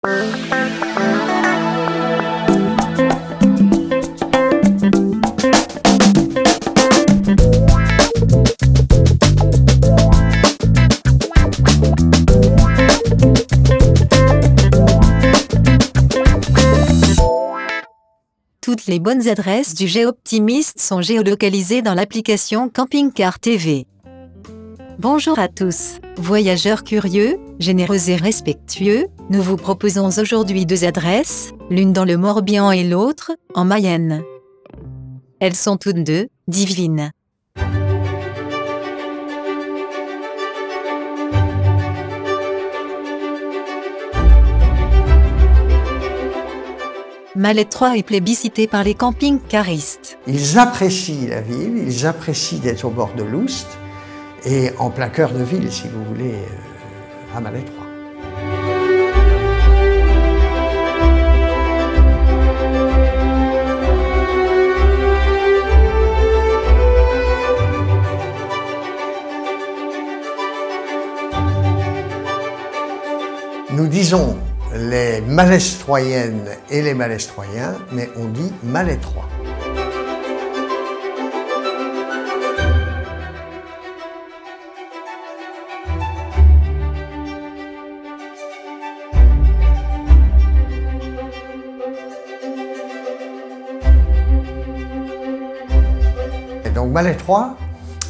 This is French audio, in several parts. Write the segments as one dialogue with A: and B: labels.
A: Toutes les bonnes adresses du Géoptimiste sont géolocalisées dans l'application Camping Car TV. Bonjour à tous, voyageurs curieux, généreux et respectueux, nous vous proposons aujourd'hui deux adresses, l'une dans le Morbihan et l'autre, en Mayenne. Elles sont toutes deux divines. Mallet 3 est plébiscité par les camping-caristes.
B: Ils apprécient la ville, ils apprécient d'être au bord de l'Oust et en plein cœur de ville, si vous voulez, à Mallet 3. Nous disons les Malestroyennes et les Malestroyens, mais on dit Mallet 3. Et donc Mallet 3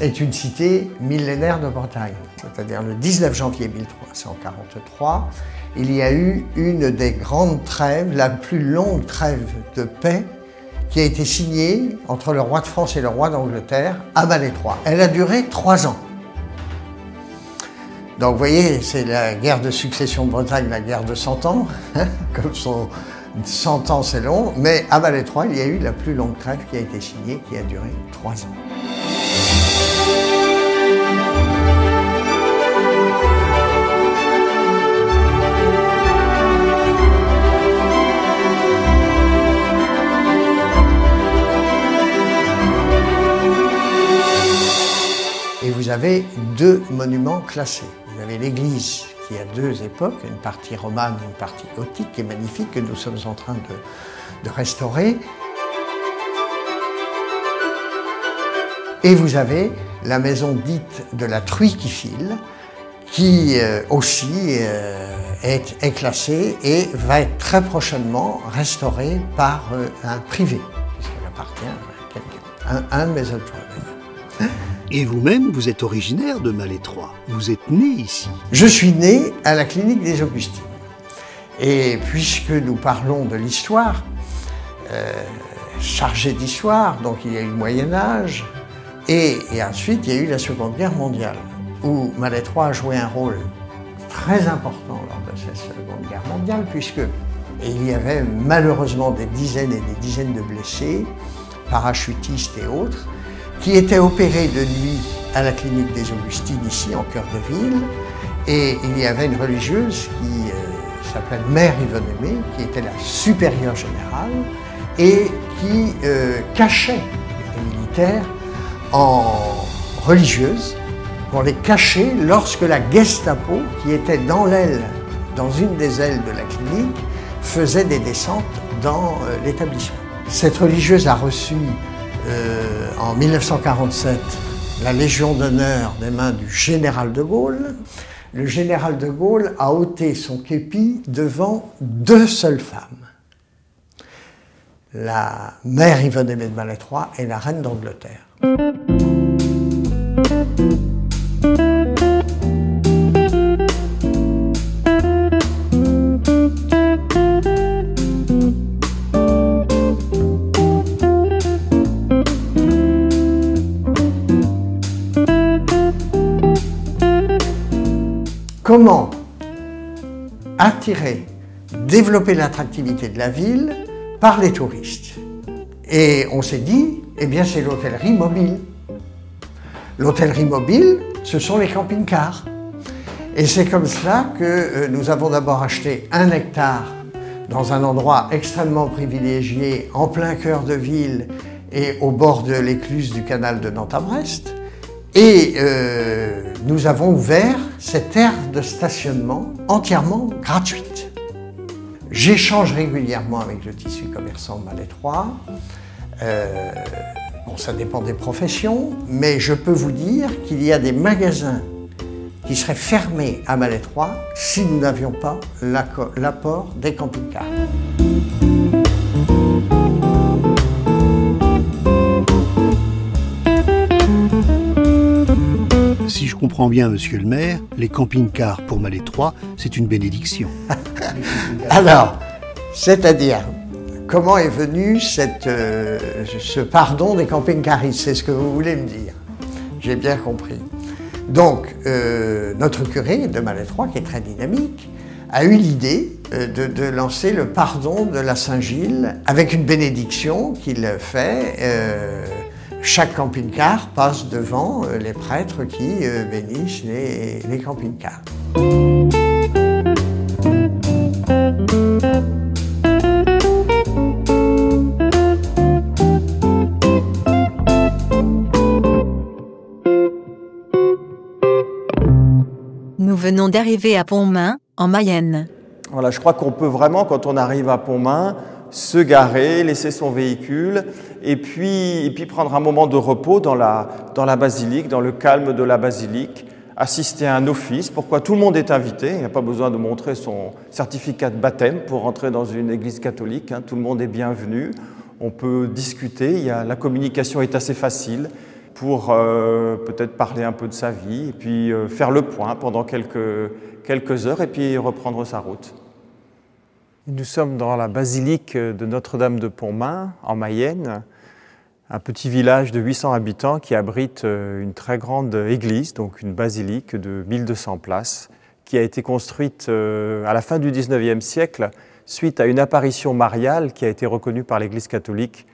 B: est une cité millénaire de Bretagne, c'est-à-dire le 19 janvier 1343, il y a eu une des grandes trêves, la plus longue trêve de paix qui a été signée entre le roi de France et le roi d'Angleterre à Mallet 3. Elle a duré 3 ans. Donc vous voyez, c'est la guerre de succession de Bretagne, la guerre de 100 ans, hein, comme son 100 ans c'est long, mais à Mallet 3, il y a eu la plus longue trêve qui a été signée, qui a duré 3 ans. Et vous avez deux monuments classés. Vous avez l'église qui a deux époques, une partie romane et une partie gothique, qui est magnifique, que nous sommes en train de restaurer. Et vous avez la maison dite de la Truie qui file, qui aussi est classée et va être très prochainement restaurée par un privé, puisqu'elle appartient à quelqu'un, un de mes adjoints d'ailleurs.
C: Et vous-même, vous êtes originaire de Mallet 3. Vous êtes né ici.
B: Je suis né à la clinique des Augustines. Et puisque nous parlons de l'histoire, chargée d'histoire, donc il y a eu le Moyen-Âge, et ensuite il y a eu la Seconde Guerre mondiale, où Mallet 3 a joué un rôle très important lors de cette Seconde Guerre mondiale, puisque il y avait malheureusement des dizaines et des dizaines de blessés, parachutistes et autres, qui était opéré de nuit à la clinique des Augustines, ici, en cœur de ville. Et il y avait une religieuse qui s'appelait Mère Yvonne-Aimée, qui était la supérieure générale, et qui cachait les militaires en religieuses, pour les cacher lorsque la Gestapo, qui était dans une des ailes de la clinique, faisait des descentes dans l'établissement. Cette religieuse a reçu en 1947 la Légion d'honneur des mains du général de Gaulle. Le général de Gaulle a ôté son képi devant deux seules femmes. La mère Yvonne-Aimée de Mallet 3 et la reine d'Angleterre. Comment attirer, développer l'attractivité de la ville par les touristes? Et on s'est dit, eh bien c'est l'hôtellerie mobile. L'hôtellerie mobile, ce sont les camping-cars. Et c'est comme cela que nous avons d'abord acheté 1 hectare dans un endroit extrêmement privilégié, en plein cœur de ville et au bord de l'écluse du canal de Nantes à Brest. Et nous avons ouvert cette aire de stationnement entièrement gratuite. J'échange régulièrement avec le tissu commerçant de Malétroit. Bon, ça dépend des professions, mais je peux vous dire qu'il y a des magasins qui seraient fermés à Malétroit si nous n'avions pas l'apport des camping-cars.
C: Si je comprends bien, monsieur le maire, les camping-cars pour Malétroit, c'est une bénédiction.
B: Alors, c'est-à-dire, comment est venu ce pardon des camping-caristes? C'est ce que vous voulez me dire. J'ai bien compris. Donc, notre curé de Malétroit, qui est très dynamique, a eu l'idée de lancer le pardon de la Saint-Gilles avec une bénédiction qu'il fait. Chaque camping-car passe devant les prêtres qui bénissent les camping-cars.
A: Nous venons d'arriver à Pontmain, en Mayenne.
D: Voilà, je crois qu'on peut vraiment, quand on arrive à Pontmain, se garer, laisser son véhicule et puis prendre un moment de repos dans la basilique, dans le calme de la basilique, assister à un office. Pourquoi tout le monde est invité, il n'y a pas besoin de montrer son certificat de baptême pour entrer dans une église catholique, hein. Tout le monde est bienvenu, on peut discuter, la communication est assez facile pour peut-être parler un peu de sa vie et puis faire le point pendant quelques heures et puis reprendre sa route. Nous sommes dans la basilique de Notre-Dame de Pontmain, en Mayenne, un petit village de 800 habitants qui abrite une très grande église, donc une basilique de 1200 places, qui a été construite à la fin du XIXe siècle suite à une apparition mariale qui a été reconnue par l'Église catholique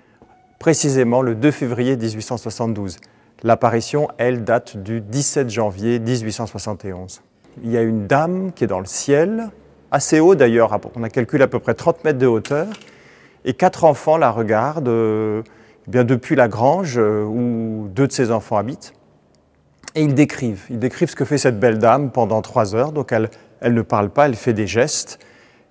D: précisément le 2 février 1872. L'apparition, elle, date du 17 janvier 1871. Il y a une dame qui est dans le ciel, assez haut d'ailleurs, on a calculé à peu près 30 mètres de hauteur, et 4 enfants la regardent bien depuis la grange où 2 de ses enfants habitent, et ils décrivent ce que fait cette belle dame pendant 3 heures, donc elle ne parle pas, elle fait des gestes,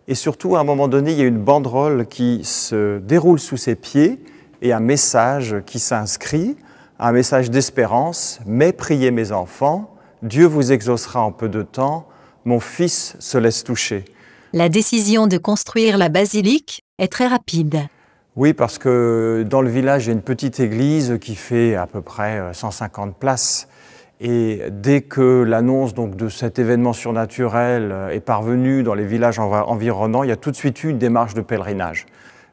D: et surtout à un moment donné, il y a une banderole qui se déroule sous ses pieds, et un message qui s'inscrit, un message d'espérance, « Mais priez mes enfants, Dieu vous exaucera en peu de temps, mon fils se laisse toucher. »
A: La décision de construire la basilique est très rapide.
D: Oui, parce que dans le village, il y a une petite église qui fait à peu près 150 places. Et dès que l'annonce donc, de cet événement surnaturel est parvenue dans les villages environnants, il y a tout de suite eu une démarche de pèlerinage.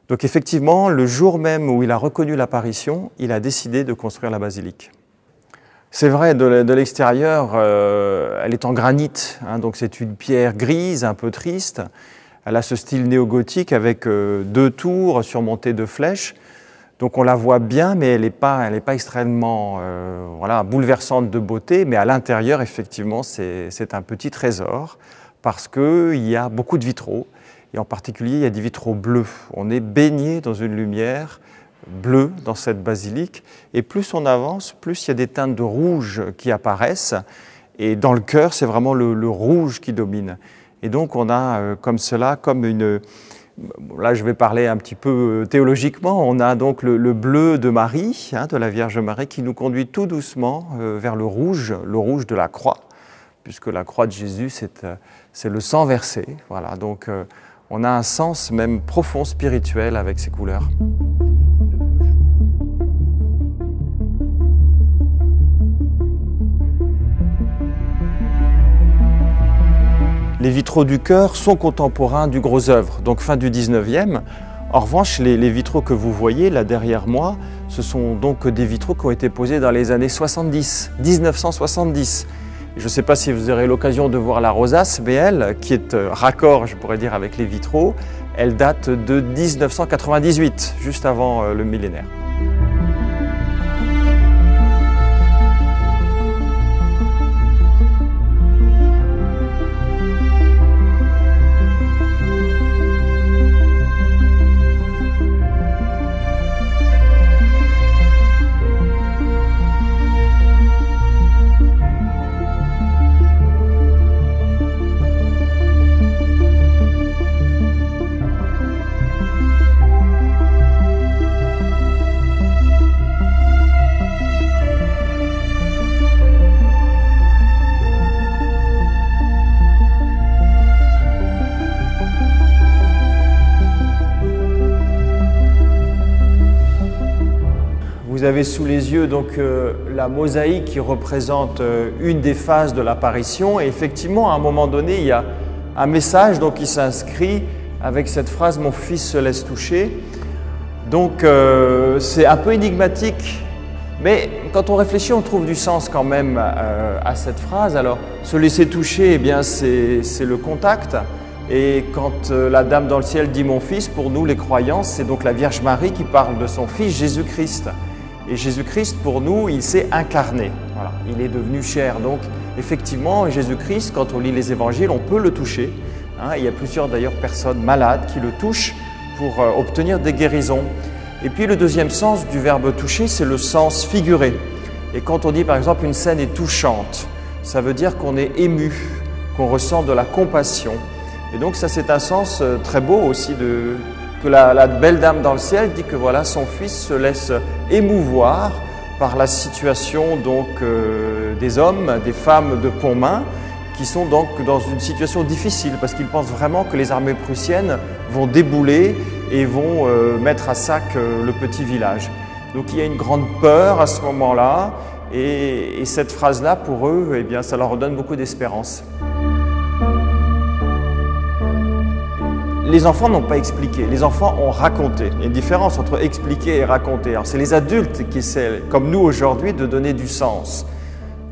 D: Donc effectivement, le jour même où il a reconnu l'apparition, il a décidé de construire la basilique. C'est vrai, de l'extérieur, elle est en granit, hein, donc c'est une pierre grise, un peu triste. Elle a ce style néo-gothique avec 2 tours surmontées de flèches. Donc on la voit bien, mais elle n'est pas extrêmement bouleversante de beauté. Mais à l'intérieur, effectivement, c'est un petit trésor parce qu'il y a beaucoup de vitraux. Et en particulier, il y a des vitraux bleus. On est baigné dans une lumière bleu dans cette basilique, et plus on avance, plus il y a des teintes de rouge qui apparaissent, et dans le cœur, c'est vraiment le rouge qui domine. Et donc on a comme cela, comme une... Là je vais parler un petit peu théologiquement, on a donc le bleu de Marie, hein, de la Vierge Marie, qui nous conduit tout doucement vers le rouge de la croix, puisque la croix de Jésus, c'est le sang versé. Voilà, donc on a un sens même profond spirituel avec ces couleurs. Les vitraux du chœur sont contemporains du gros œuvre, donc fin du 19e. En revanche, les vitraux que vous voyez là derrière moi, ce sont donc des vitraux qui ont été posés dans les années 1970. Je ne sais pas si vous aurez l'occasion de voir la rosace, mais elle, qui est raccord, je pourrais dire, avec les vitraux, elle date de 1998, juste avant le millénaire. Vous avez sous les yeux donc la mosaïque qui représente une des phases de l'apparition. Et effectivement, à un moment donné, il y a un message donc, qui s'inscrit avec cette phrase « Mon fils se laisse toucher ». Donc c'est un peu énigmatique, mais quand on réfléchit, on trouve du sens quand même à cette phrase. Alors, se laisser toucher, eh bien, c'est le contact. Et quand la Dame dans le ciel dit « mon fils », pour nous les croyants, c'est donc la Vierge Marie qui parle de son fils Jésus-Christ. Et Jésus-Christ, pour nous, il s'est incarné. Voilà, il est devenu chair. Donc, effectivement, Jésus-Christ, quand on lit les évangiles, on peut le toucher. Hein, il y a plusieurs d'ailleurs personnes malades qui le touchent pour obtenir des guérisons. Et puis le deuxième sens du verbe toucher, c'est le sens figuré. Et quand on dit par exemple une scène est touchante, ça veut dire qu'on est ému, qu'on ressent de la compassion. Et donc ça c'est un sens très beau aussi que la belle dame dans le ciel dit que voilà son fils se laisse émouvoir par la situation donc des hommes, des femmes de Pontmain qui sont donc dans une situation difficile parce qu'ils pensent vraiment que les armées prussiennes vont débouler et vont mettre à sac le petit village. Donc il y a une grande peur à ce moment-là et cette phrase-là pour eux, eh bien, ça leur donne beaucoup d'espérance. Les enfants n'ont pas expliqué, les enfants ont raconté. Il y a une différence entre expliquer et raconter. Alors c'est les adultes qui essaient, comme nous aujourd'hui, de donner du sens.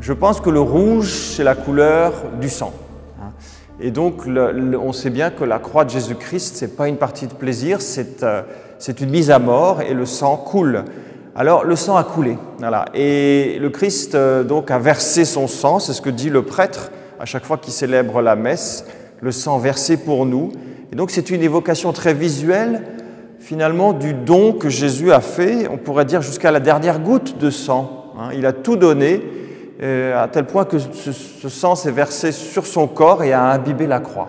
D: Je pense que le rouge, c'est la couleur du sang. Et donc, on sait bien que la croix de Jésus-Christ, ce n'est pas une partie de plaisir, c'est une mise à mort et le sang coule. Alors, le sang a coulé. Voilà. Et le Christ, donc, a versé son sang, c'est ce que dit le prêtre à chaque fois qu'il célèbre la messe, le sang versé pour nous. Et donc, c'est une évocation très visuelle, finalement, du don que Jésus a fait, on pourrait dire jusqu'à la dernière goutte de sang. Il a tout donné, à tel point que ce sang s'est versé sur son corps et a imbibé la croix.